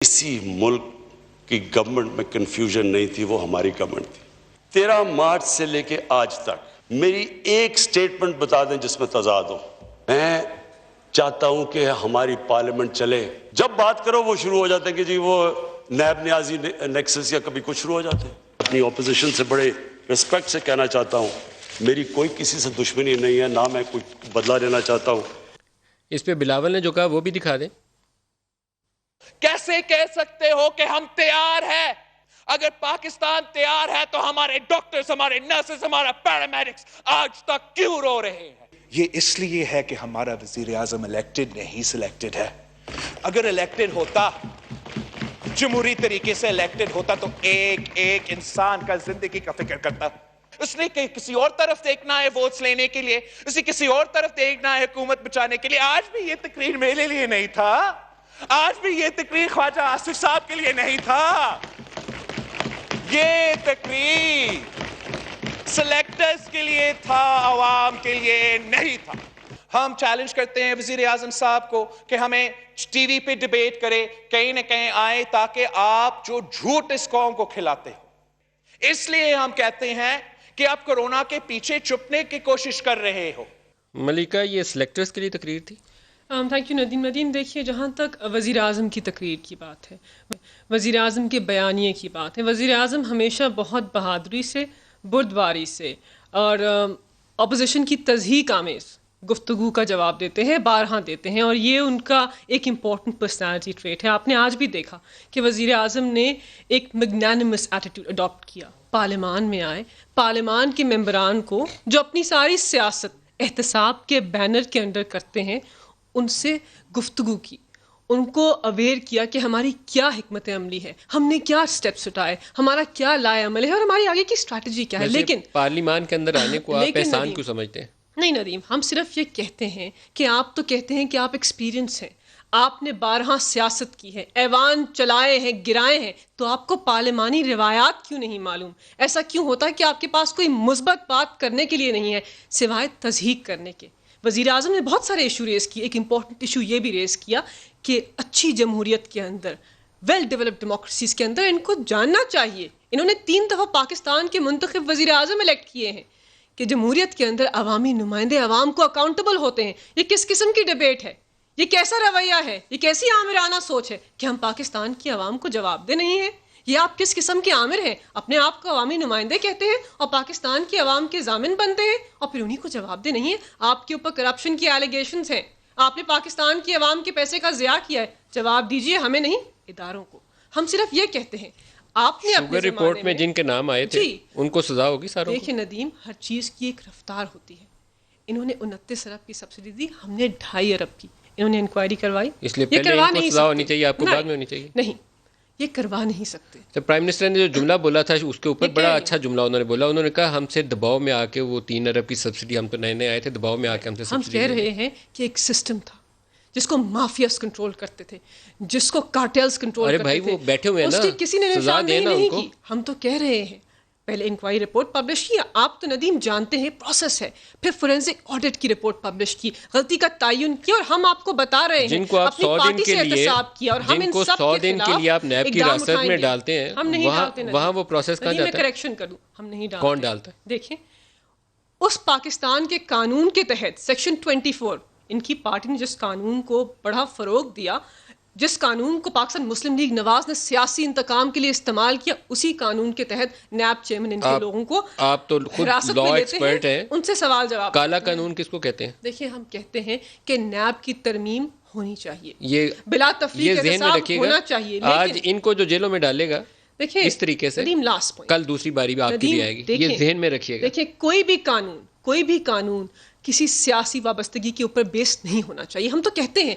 इसी मुल्क की गवर्नमेंट में कंफ्यूजन नहीं थी, वो हमारी गवर्नमेंट थी। 13 मार्च से लेके आज तक मेरी एक स्टेटमेंट बता दें जिसमें तजाद हो। मैं चाहता हूं कि हमारी पार्लियामेंट चले, जब बात करो वो शुरू हो जाते हैं कि जी वो नैब न्याजी नेक्सस या कभी कुछ शुरू हो जाते हैं। अपनी ऑपोजिशन से बड़े रिस्पेक्ट से कहना चाहता हूं, मेरी कोई किसी से दुश्मनी नहीं है, ना मैं कोई बदला लेना चाहता हूं। इस पे बिलावल ने जो कहा वो भी दिखा दें। कैसे कह सकते हो कि हम तैयार हैं? अगर पाकिस्तान तैयार है तो हमारे डॉक्टर्स, हमारे नर्सेस, हमारा पैरामेडिक्स आज तक क्यों रो रहे हैं? ये इसलिए है कि हमारा वजीर आजम इलेक्टेड नहीं सिलेक्टेड है। अगर इलेक्टेड होता, जमहूरी तरीके से इलेक्टेड होता, तो एक एक इंसान का जिंदगी का फिक्र करता। उसने किसी और तरफ देखना है वोट्स लेने के लिए, उसे किसी और तरफ देखना है हुकूमत बचाने के लिए। आज भी ये तकरीर मेरे लिए नहीं था, आज भी ये तकरीर ख्वाजा आसिफ साहब के लिए नहीं था। ये तकरीर सिलेक्टर्स के लिए था, अवाम के लिए नहीं था। हम चैलेंज करते हैं वजीर आजम साहब को कि हमें टीवी पे डिबेट करे, कहीं ना कहीं आए, ताकि आप जो झूठ इस कौम को खिलाते हो। इसलिए हम कहते हैं कि आप कोरोना के पीछे छुपने की कोशिश कर रहे हो। मलिका, ये सिलेक्टर्स के लिए तकरीर थी। Thank you Nadeem. नदीम, देखिए, जहाँ तक वज़ीर आज़म की तकरीर की बात है, वज़ीर आज़म के बयानिए की बात है, वज़ीर आज़म हमेशा बहुत बहादुरी से, बुर्दबारी से और अपोजिशन की तज़हीक आमेज़ गुफ्तगू का जवाब देते हैं, बारहा देते हैं, और ये उनका एक इम्पॉर्टेंट पर्सनैलिटी ट्रेट है। आपने आज भी देखा कि वज़ीर आज़म ने एक मैग्नानिमस एटीट्यूड अडॉप्ट किया, पार्लियामान में आए, पार्लियामान के मेंबरान को जो अपनी सारी सियासत एहतसाब के बैनर के अंडर करते हैं, उनसे गुफ्तगू की, उनको अवेयर किया कि हमारी क्या हिकमत अमली है, हमने क्या स्टेप्स उठाए, हमारा क्या लाए अमल है और हमारी आगे की स्ट्रैटेजी क्या है। लेकिन पार्लियामान के अंदर आने को आप एहसान क्यों समझते हैं? नहीं नदीम, हम सिर्फ ये कहते हैं कि आप तो कहते हैं कि आप एक्सपीरियंस हैं, आपने 12 सियासत की है, ऐवान चलाए हैं, गिराए हैं, तो आपको पार्लिमानी रिवायात क्यों नहीं मालूम? ऐसा क्यों होता है कि आपके पास कोई मुस्बत बात करने के लिए नहीं है सिवाय तज़हीक करने के? वज़ीर आज़म ने बहुत सारे इशू रेज़ किए। एक इम्पॉर्टेंट इशू ये भी रेज़ किया कि अच्छी जमहूरियत के अंदर, वेल डेवलप्ड डेमोक्रेसीज़ के अंदर इनको जानना चाहिए। इन्होंने 3 दफ़ा पाकिस्तान के मुंतखब वज़ीर आज़म इलेक्ट किए हैं कि जमहूरियत के अंदर अवामी नुमाइंदे अवाम को अकाउंटेबल होते हैं। ये किस किस्म की डिबेट है? ये कैसा रवैया है? ये कैसी आमिराना सोच है कि हम पाकिस्तान की अवाम को जवाबदेह नहीं है? ये आप किस किस्म के आमिर हैं? अपने आप को अवामी नुमाइंदे कहते हैं और पाकिस्तान की अवाम के जामिन बनते हैं और फिर उन्हीं को जवाबदेह नहीं है। आपके ऊपर करप्शन की एलिगेशंस हैं, आपने पाकिस्तान की अवाम के पैसे का ज़िया किया है, जवाब दीजिए हमें नहीं, इदारों को। हम सिर्फ ये कहते हैं, आपने अपने रिपोर्ट में जिनके नाम आए थे उनको सजा होगी सारों को। देखिए नदीम, हर चीज़ की एक रफ्तार होती है। इन्होंने 29 अरब की सब्सिडी दी, हमने 2.5 अरब की। इन्होंने इंक्वायरी करवाई, इसलिए पहले इनको सजा होनी चाहिए, आपको बाद में होनी चाहिए। नहीं, ये करवा नहीं सकते। तो प्राइम मिनिस्टर ने जो जुमला बोला था उसके ऊपर बड़ा अच्छा जुमला उन्होंने बोला। उन्होंने कहा हमसे दबाव में आके वो 3 अरब की सब्सिडी, हम तो नए नए आए थे, दबाव में आके हमसे हम कह रहे हैं कि एक सिस्टम था जिसको माफियास कंट्रोल करते थे, जिसको कार्टेल्स कंट्रोल करते थे। अरे भाई, वो बैठे हुए हैं ना, किसी ने निशानदेही नहीं की। हम तो कह रहे हैं पहले इंक्वायरी रिपोर्ट पब्लिश की, आप तो नदीम जानते हैं प्रोसेस है, फिर फोरेंसिक ऑडिट की रिपोर्ट पब्लिश की, गलती का तायुन किया, और हम आपको बता रहे हैं जिनको आप 100 दिन के लिए, और हम इन सब 100 दिन के लिए आप नैब की हिरासत में डालते हैं, हम नहीं डालते। वहाँ वो प्रोसेस कहाँ जाता है? मैं करेक्शन कर दूं, हम नहीं डालते। कौन डालता है? देखिए, उस पाकिस्तान के कानून के तहत सेक्शन 24, इनकी पार्टी ने जिस कानून को बड़ा फरोग दिया, जिस कानून को पाकिस्तान मुस्लिम लीग नवाज ने सियासी इंतकाम के लिए इस्तेमाल किया, उसी कानून के तहत नैब चेयरमैन इनके लोगों को आप तो खुद लॉ एक्सपर्ट हैं, उनसे सवाल जवाब। काला कानून किसको कहते हैं? देखिए, हम कहते हैं कि नैब की तरमीम होनी चाहिए, ये बिला तफरीक ज़हन में रखिएगा। होना चाहिए। आज इनको जो जेलों में डालेगा, देखिए इस तरीके से, लास्ट पॉइंट, कल दूसरी बारी भी आपकी भी आएगी, ये ज़हन में रखिएगा। देखिए, कोई भी कानून किसी सियासी वाबस्तगी के ऊपर बेस्ड नहीं होना चाहिए। हम तो कहते हैं